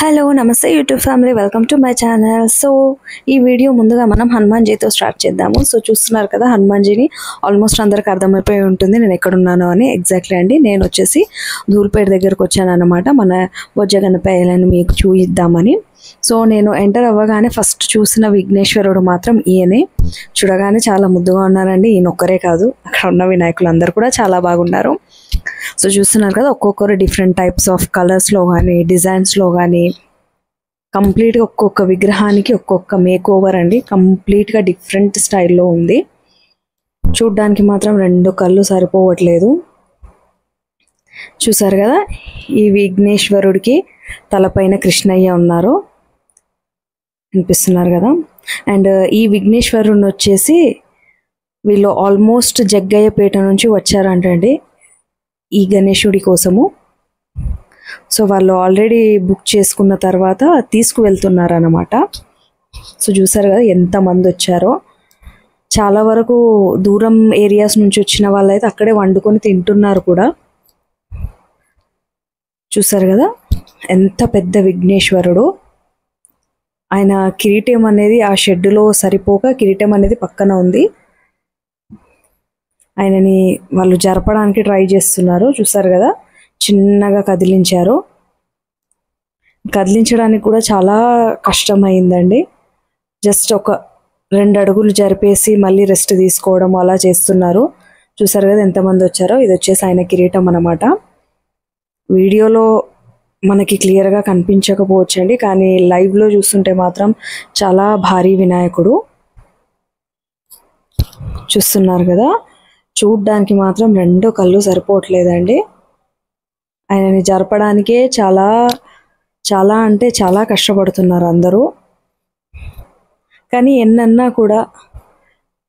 Hello నమస్తే YouTube family, welcome to my channel. So ఈ video ముందుగా మనం హనుమాన్జీతో స్టార్ట్ చేద్దాము. సో చూస్తున్నారు కదా, హనుమాన్జీని ఆల్మోస్ట్ అందరికి అర్థమైపోయి ఉంటుంది నేను ఎక్కడున్నాను అని. ఎగ్జాక్ట్లీ అండి, నేను వచ్చేసి ధూల్పేట దగ్గరకు వచ్చాను అనమాట, మన బొజ్జ గణపయ్యలను మీకు చూయిద్దామని. సో నేను ఎంటర్ అవ్వగానే ఫస్ట్ చూసిన విఘ్నేశ్వరుడు మాత్రం ఈయనే. చూడగానే చాలా ముద్దుగా ఉన్నారండి. ఈయన ఒక్కరే కాదు, అక్కడ ఉన్న వినాయకులు అందరూ కూడా చాలా బాగున్నారు. సో చూస్తున్నారు కదా, ఒక్కొక్కరు డిఫరెంట్ టైప్స్ ఆఫ్ కలర్స్లో కానీ డిజైన్స్లో కానీ కంప్లీట్గా ఒక్కొక్క విగ్రహానికి ఒక్కొక్క మేక్ ఓవర్ అండి. కంప్లీట్గా డిఫరెంట్ స్టైల్లో ఉంది. చూడ్డానికి మాత్రం రెండు కళ్ళు సరిపోవట్లేదు. చూసారు కదా, ఈ విఘ్నేశ్వరుడికి తలపైన కృష్ణయ్య ఉన్నారు, అనిపిస్తున్నారు కదా. అండ్ ఈ విఘ్నేశ్వరుని వచ్చేసి వీళ్ళు ఆల్మోస్ట్ జగ్గయ్యపేట నుంచి వచ్చారంటండి ఈ గణేశుడి కోసము. సో వాళ్ళు ఆల్రెడీ బుక్ చేసుకున్న తర్వాత తీసుకువెళ్తున్నారు అన్నమాట. సో చూసారు కదా ఎంతమంది వచ్చారో. చాలా వరకు దూరం ఏరియాస్ నుంచి వచ్చిన వాళ్ళైతే అక్కడే వండుకొని తింటున్నారు కూడా. చూసారు కదా ఎంత పెద్ద విఘ్నేశ్వరుడు. ఆయన కిరీటం అనేది ఆ షెడ్డులో సరిపోక కిరీటం అనేది పక్కన ఉంది. ఆయనని వాళ్ళు జరపడానికి ట్రై చేస్తున్నారు. చూసారు కదా, చిన్నగా కదిలించారు. కదిలించడానికి కూడా చాలా కష్టమైందండి. జస్ట్ ఒక 2 అడుగులు జరిపేసి మళ్ళీ రెస్ట్ తీసుకోవడం అలా చేస్తున్నారు. చూసారు కదా ఎంతమంది వచ్చారో. ఇది వచ్చేసి ఆయన కిరీటం అన్నమాట. వీడియోలో మనకి క్లియర్గా కనిపించకపోవచ్చండి, కానీ లైవ్లో చూస్తుంటే మాత్రం చాలా భారీ వినాయకుడు. చూస్తున్నారు కదా, చూడ్డానికి మాత్రం 2 కళ్ళు సరిపోవట్లేదండి. ఆయనని జరపడానికే చాలా చాలా అంటే చాలా కష్టపడుతున్నారు అందరూ. కానీ ఎన్నన్నా కూడా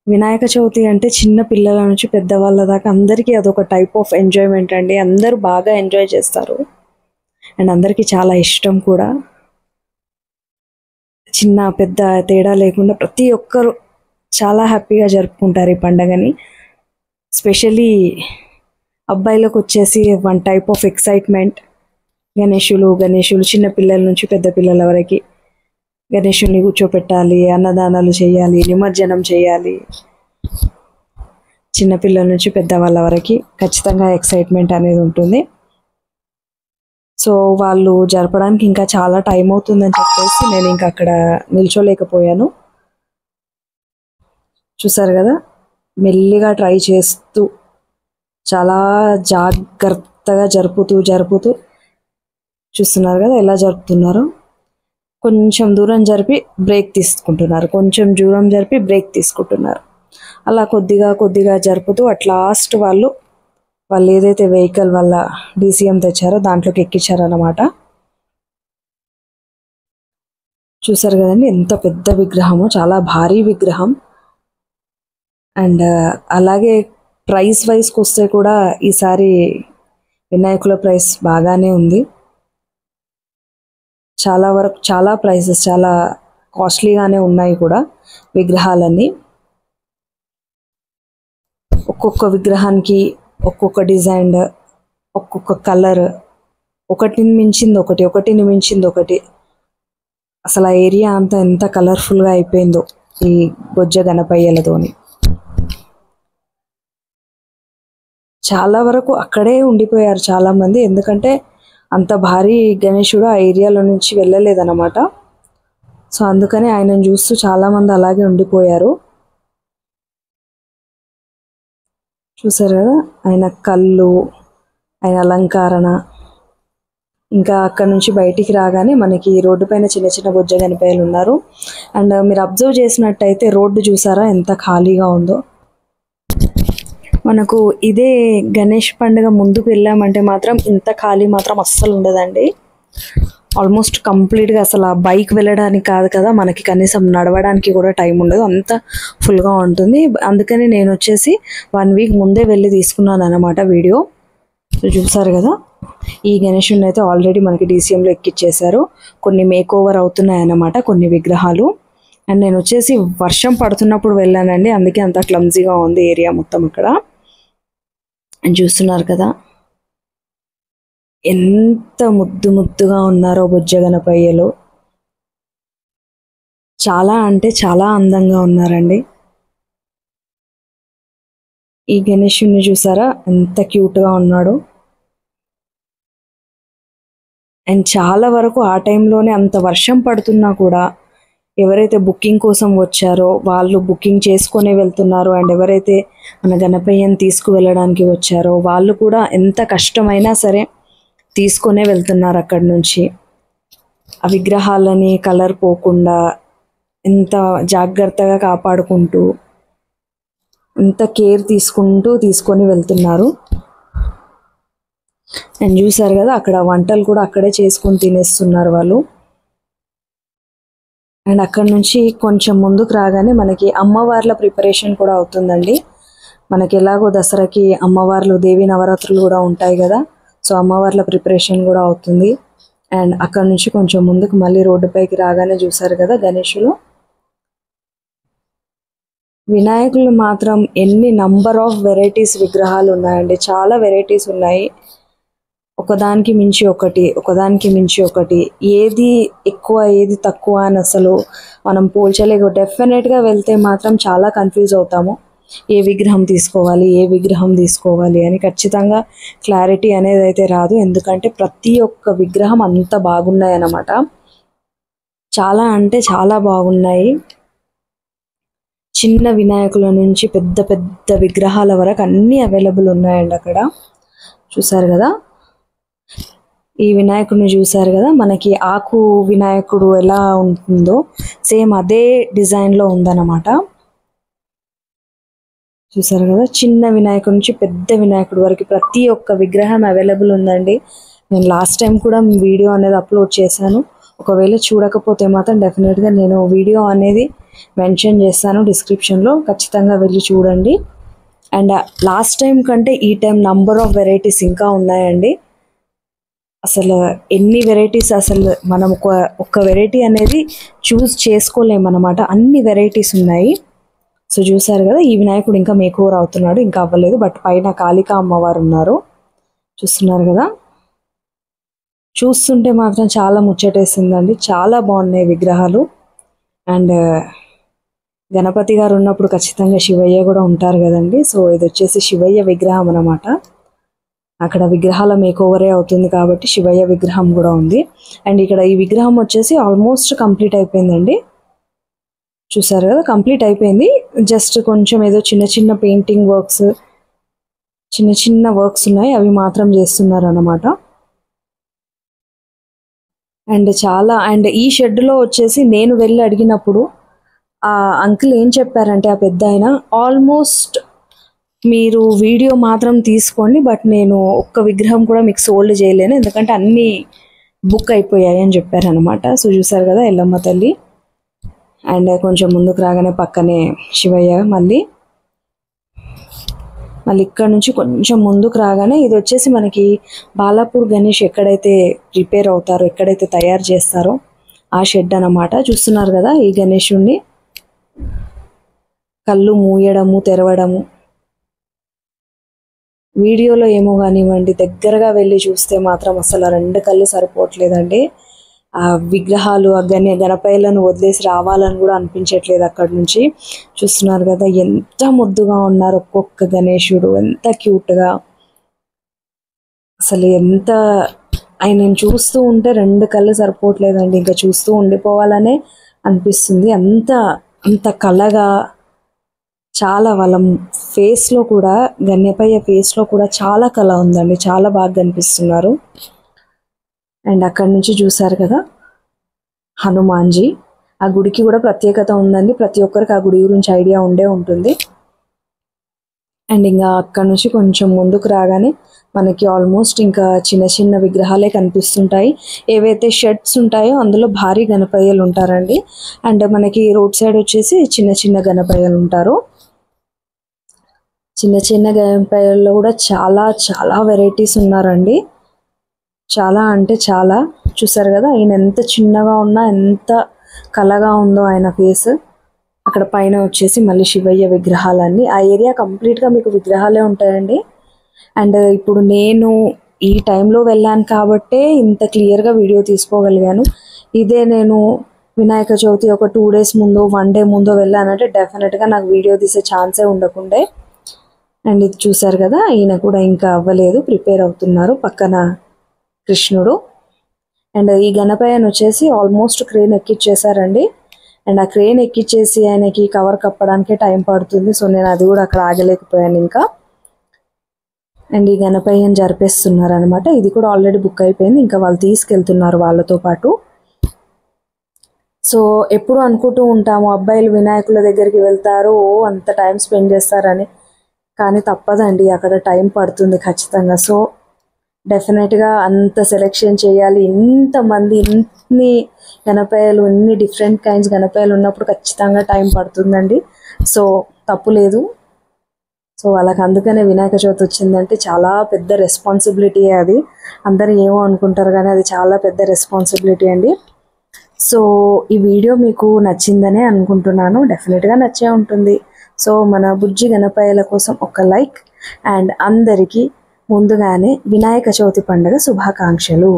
వినాయక చవితి అంటే చిన్న పిల్లల నుంచి పెద్దవాళ్ళ దాకా అందరికీ అదొక టైప్ ఆఫ్ ఎంజాయ్మెంట్ అండి. అందరూ బాగా ఎంజాయ్ చేస్తారు అండ్ అందరికీ చాలా ఇష్టం కూడా. చిన్న పెద్ద తేడా లేకుండా ప్రతి ఒక్కరు చాలా హ్యాపీగా జరుపుకుంటారు ఈ పండగని. స్పెషల్లీ అబ్బాయిలకు వచ్చేసి వన్ టైప్ ఆఫ్ ఎక్సైట్మెంట్. గణేషులు చిన్న పిల్లల నుంచి పెద్ద పిల్లల వరకు గణేషుని కూర్చోపెట్టాలి, అన్నదానాలు చేయాలి, నిమజ్జనం చేయాలి. చిన్నపిల్లల నుంచి పెద్దవాళ్ళ వరకు ఖచ్చితంగా ఎక్సైట్మెంట్ అనేది ఉంటుంది. సో వాళ్ళు జరపడానికి ఇంకా చాలా టైం అవుతుందని చెప్పేసి నేను ఇంకా అక్కడ నిల్చోలేకపోయాను. చూసారు కదా, మెల్లిగా ట్రై చేస్తూ చాలా జాగ్రత్తగా జరుపుతూ చూస్తున్నారు కదా ఎలా జరుపుతున్నారు. కొంచెం దూరం జరిపి బ్రేక్ తీసుకుంటున్నారు, కొంచెం దూరం జరిపి బ్రేక్ తీసుకుంటున్నారు. అలా కొద్దిగా జరుపుతూ అట్ లాస్ట్ వాళ్ళు ఏదైతే వెహికల్ వాళ్ళ DCM తెచ్చారో దాంట్లోకి ఎక్కించారన్నమాట. చూసారు కదండి ఎంత పెద్ద విగ్రహమో, చాలా భారీ విగ్రహం. అండ్ అలాగే ప్రైస్ వైజ్కి వస్తే కూడా ఈసారి వినాయకుల ప్రైస్ బాగానే ఉంది. చాలా వరకు చాలా ప్రైసెస్ చాలా కాస్ట్లీగానే ఉన్నాయి కూడా విగ్రహాలన్నీ. ఒక్కొక్క విగ్రహానికి ఒక్కొక్క డిజైన్, ఒక్కొక్క కలర్, ఒకటిని మించింది ఒకటి. అసలు ఆ ఏరియా అంతా ఎంత కలర్ఫుల్గా అయిపోయిందో ఈ బొజ్జ గణపయ్యలతోని. చాలా వరకు అక్కడే ఉండిపోయారు చాలామంది, ఎందుకంటే అంత భారీ గణేశుడు ఆ ఏరియాలో నుంచి వెళ్ళలేదన్నమాట. సో అందుకని ఆయనను చూస్తూ చాలామంది అలాగే ఉండిపోయారు. చూసారు కదా ఆయన కళ్ళు, ఆయన అలంకరణ. ఇంకా అక్కడ నుంచి బయటికి రాగానే మనకి రోడ్డు పైన చిన్న బొజ్జ గణపయ్యలు ఉన్నారు. అండ్ మీరు అబ్జర్వ్ చేసినట్టయితే రోడ్డు చూసారా ఎంత ఖాళీగా ఉందో. మనకు ఇదే గణేష్ పండుగ ముందుకు వెళ్ళామంటే మాత్రం ఇంత ఖాళీ మాత్రం అస్సలు ఉండదండి. ఆల్మోస్ట్ కంప్లీట్గా అసలు ఆ బైక్ వెళ్ళడానికి కాదు కదా, మనకి కనీసం నడవడానికి కూడా టైం ఉండదు, అంత ఫుల్గా ఉంటుంది. అందుకని నేను వచ్చేసి 1 వీక్ ముందే వెళ్ళి తీసుకున్నాను అన్నమాట వీడియో. చూసారు కదా, ఈ గణేషుని అయితే ఆల్రెడీ మనకి DCMలో ఎక్కిచ్చేశారు. కొన్ని మేక్ ఓవర్ అవుతున్నాయి అన్నమాట కొన్ని విగ్రహాలు. అండ్ నేను వచ్చేసి వర్షం పడుతున్నప్పుడు వెళ్ళానండి, అందుకే అంత క్లమ్జీగా ఉంది ఏరియా మొత్తం అక్కడ. చూస్తున్నారు కదా, ఎంత ముద్దు ముద్దుగా ఉన్నారో బుజ్జ గణపయ్యలు. చాలా అంటే చాలా అందంగా ఉన్నారండి. ఈ గణేశుని చూసారా ఎంత క్యూట్గా ఉన్నాడు. అండ్ చాలా వరకు ఆ టైంలోనే అంత వర్షం పడుతున్నా కూడా ఎవరైతే బుకింగ్ కోసం వచ్చారో వాళ్ళు బుకింగ్ చేసుకునే వెళ్తున్నారు. అండ్ ఎవరైతే మన గణపయ్యని తీసుకువెళ్ళడానికి వచ్చారో వాళ్ళు కూడా ఎంత కష్టమైనా సరే తీసుకునే వెళ్తున్నారు అక్కడి నుంచి. ఆ విగ్రహాలని కలర్ పోకుండా ఎంత జాగ్రత్తగా కాపాడుకుంటూ ఎంత కేర్ తీసుకొని వెళ్తున్నారు. అండ్ చూసారు కదా అక్కడ వంటలు కూడా అక్కడే చేసుకొని తినేస్తున్నారు వాళ్ళు. అండ్ అక్కడ నుంచి కొంచెం ముందుకు రాగానే మనకి అమ్మవార్ల ప్రిపరేషన్ కూడా అవుతుందండి. మనకి ఎలాగో దసరాకి అమ్మవార్లు దేవి నవరాత్రులు కూడా ఉంటాయి కదా, సో అమ్మవార్ల ప్రిపరేషన్ కూడా అవుతుంది. అండ్ అక్కడ నుంచి కొంచెం ముందుకు మళ్ళీ రోడ్డుపైకి రాగానే చూసారు కదా గణేశులు. వినాయకులు మాత్రం ఎన్ని నంబర్ ఆఫ్ వెరైటీస్ విగ్రహాలు ఉన్నాయండి, చాలా వెరైటీస్ ఉన్నాయి. ఒకదానికి మించి ఒకటి, ఒకదానికి మించి ఒకటి, ఏది ఎక్కువ ఏది తక్కువ అని అసలు మనం పోల్చలేక డెఫినెట్గా వెళ్తే మాత్రం చాలా కన్ఫ్యూజ్ అవుతాము. ఏ విగ్రహం తీసుకోవాలి అని ఖచ్చితంగా క్లారిటీ అనేది అయితే రాదు. ఎందుకంటే ప్రతి ఒక్క విగ్రహం అంత బాగున్నాయి అన్నమాట. చాలా అంటే చాలా బాగున్నాయి. చిన్న వినాయకుల నుంచి పెద్ద పెద్ద విగ్రహాల వరకు అన్నీ అవైలబుల్ ఉన్నాయండి అక్కడ. చూసారు కదా ఈ వినాయకుడిని చూసారు కదా, మనకి ఆకు వినాయకుడు ఎలా ఉంటుందో సేమ్ అదే డిజైన్లో ఉందన్నమాట. చూసారు కదా చిన్న వినాయకుడి నుంచి పెద్ద వినాయకుడి వరకు ప్రతి ఒక్క విగ్రహం అవైలబుల్ ఉందండి. నేను లాస్ట్ టైం కూడా వీడియో అనేది అప్లోడ్ చేశాను. ఒకవేళ చూడకపోతే మాత్రం డెఫినెట్గా నేను వీడియో అనేది మెన్షన్ చేస్తాను డిస్క్రిప్షన్లో, ఖచ్చితంగా వెళ్ళి చూడండి. అండ్ లాస్ట్ టైం కంటే ఈ టైం నంబర్ ఆఫ్ వెరైటీస్ ఇంకా ఉన్నాయండి. అసలు ఎన్ని వెరైటీస్, అసలు మనం ఒక్క వెరైటీ అనేది చూస్ చేసుకోలేమన్నమాట, అన్ని వెరైటీస్ ఉన్నాయి. సో చూసారు కదా ఈ వినాయకుడు ఇంకా మేకోవర్ అవుతున్నాడు, ఇంకా అవ్వలేదు. బట్ పైన కాళికా అమ్మవారు ఉన్నారు, చూస్తున్నారు కదా. చూస్తుంటే మాత్రం చాలా ముచ్చటేసిందండి, చాలా బాగున్నాయి విగ్రహాలు. అండ్ గణపతి గారు ఉన్నప్పుడు ఖచ్చితంగా శివయ్య కూడా ఉంటారు కదండి. సో ఇది వచ్చేసి శివయ్య విగ్రహం అన్నమాట. అక్కడ విగ్రహాల మేకోవరే అవుతుంది కాబట్టి శివయ్య విగ్రహం కూడా ఉంది. అండ్ ఇక్కడ ఈ విగ్రహం వచ్చేసి ఆల్మోస్ట్ కంప్లీట్ అయిపోయిందండి. చూసారు కదా కంప్లీట్ అయిపోయింది. జస్ట్ కొంచెం ఏదో చిన్న చిన్న పెయింటింగ్ వర్క్స్, చిన్న చిన్న వర్క్స్ ఉన్నాయి, అవి మాత్రం చేస్తున్నారు అన్నమాట. అండ్ ఈ షెడ్లో వచ్చేసి నేను వెళ్ళి అడిగినప్పుడు ఆ అంకుల్ ఏం చెప్పారంటే, ఆ పెద్ద ఆయన, ఆల్మోస్ట్ మీరు వీడియో మాత్రం తీసుకోండి, బట్ నేను ఒక్క విగ్రహం కూడా మీకు సోల్డ్ చేయలేను, ఎందుకంటే అన్నీ బుక్ అయిపోయాయి అని చెప్పారనమాట. సో చూసారు కదా ఎల్లమ్మ తల్లి. అండ్ కొంచెం ముందుకు రాగానే పక్కనే శివయ్య. మళ్ళీ ఇక్కడ నుంచి కొంచెం ముందుకు రాగానే ఇది వచ్చేసి మనకి బాలాపూర్ గణేష్ ఎక్కడైతే ప్రిపేర్ అవుతారో, ఎక్కడైతే తయారు చేస్తారో ఆ షెడ్ అన్నమాట. చూస్తున్నారు కదా ఈ గణేషుణ్ణి కళ్ళు మూయడము తెరవడము, వీడియోలో ఏమో కానివ్వండి, దగ్గరగా వెళ్ళి చూస్తే మాత్రం అసలు రెండు కళ్ళు సరిపోవట్లేదండి. ఆ విగ్రహాలు ఆ గణపయ్యలను వదిలేసి రావాలని కూడా అనిపించట్లేదు అక్కడి నుంచి. చూస్తున్నారు కదా ఎంత ముద్దుగా ఉన్నారు ఒక్కొక్క గణేశుడు, ఎంత క్యూట్గా, అసలు ఎంత ఆయనను చూస్తూ ఉంటే రెండు కళ్ళు సరిపోవట్లేదండి, ఇంకా చూస్తూ ఉండిపోవాలనే అనిపిస్తుంది. అంత కళగా, చాలా వాళ్ళ ఫేస్లో కూడా, గణపయ్య ఫేస్లో కూడా చాలా కళ ఉందండి, చాలా బాగా కనిపిస్తున్నారు. అండ్ అక్కడి నుంచి చూసారు కదా హనుమాన్జీ. ఆ గుడికి కూడా ప్రత్యేకత ఉందండి, ప్రతి ఒక్కరికి ఆ గుడి గురించి ఐడియా ఉండే ఉంటుంది. అండ్ ఇంకా అక్కడ నుంచి కొంచెం ముందుకు రాగానే మనకి ఆల్మోస్ట్ ఇంకా చిన్న చిన్న విగ్రహాలే కనిపిస్తుంటాయి. ఏవైతే షెడ్స్ ఉంటాయో అందులో భారీ గణపయ్యలు ఉంటారండి. అండ్ మనకి రోడ్ సైడ్ వచ్చేసి చిన్న చిన్న గణపయ్యలు ఉంటారు. చిన్న చిన్న గణపయ్యల్లో కూడా చాలా చాలా వెరైటీస్ ఉన్నారండి, చాలా అంటే చాలా. చూసారు కదా ఆయన ఎంత చిన్నగా ఉన్నా ఎంత కళగా ఉందో ఆయన ఫేస్. అక్కడ పైన వచ్చేసి మళ్ళీ శివయ్య విగ్రహాలన్నీ, ఆ ఏరియా కంప్లీట్గా మీకు విగ్రహాలే ఉంటాయండి. అండ్ ఇప్పుడు నేను ఈ టైంలో వెళ్ళాను కాబట్టే ఇంత క్లియర్గా వీడియో తీసుకోగలిగాను. ఇదే నేను వినాయక చవితి ఒక 2 days ముందు 1 day ముందు వెళ్ళానంటే డెఫినెట్గా నాకు వీడియో తీసే ఛాన్సే ఉండకుండే. అండ్ ఇది చూసారు కదా, ఈయన కూడా ఇంకా అవ్వలేదు, ప్రిపేర్ అవుతున్నారు పక్కన కృష్ణుడు. అండ్ ఈ గణపయ్యను వచ్చేసి ఆల్మోస్ట్ క్రేన్ ఎక్కిచ్చేసారండి. అండ్ ఆ క్రేన్ ఎక్కిచ్చేసి ఆయనకి కవర్ కప్పడానికే టైం పడుతుంది. సో నేను అది కూడా అక్కడ ఆగలేకపోయాను ఇంకా. అండ్ ఈ గణపయ్యని జరిపేస్తున్నారు అనమాట. ఇది కూడా ఆల్రెడీ బుక్ అయిపోయింది, ఇంకా వాళ్ళు తీసుకెళ్తున్నారు వాళ్ళతో పాటు. సో ఎప్పుడు అనుకుంటూ ఉంటాము అబ్బాయిలు వినాయకుల దగ్గరికి వెళ్తారు, అంత టైం స్పెండ్ చేస్తారని. కానీ తప్పదండి, అక్కడ టైం పడుతుంది ఖచ్చితంగా. సో డెఫినెట్గా అంత సెలెక్షన్ చేయాలి, ఇంతమంది ఇన్ని గణపయ్యలు, ఇన్ని డిఫరెంట్ కైండ్స్ గణపయ్యలు ఉన్నప్పుడు ఖచ్చితంగా టైం పడుతుందండి. సో తప్పు లేదు. సో వాళ్ళకి అందుకనే వినాయక చవితి వచ్చిందంటే చాలా పెద్ద రెస్పాన్సిబిలిటీ అది. అందరూ ఏమో అనుకుంటారు కానీ అది చాలా పెద్ద రెస్పాన్సిబిలిటీ అండి. సో ఈ వీడియో మీకు నచ్చిందనే అనుకుంటున్నాను, డెఫినెట్గా నచ్చే ఉంటుంది. సో మన బుజ్జి గణపయ్యల కోసం ఒక లైక్. అండ్ అందరికీ ముందుగానే వినాయక చవితి పండుగ శుభాకాంక్షలు.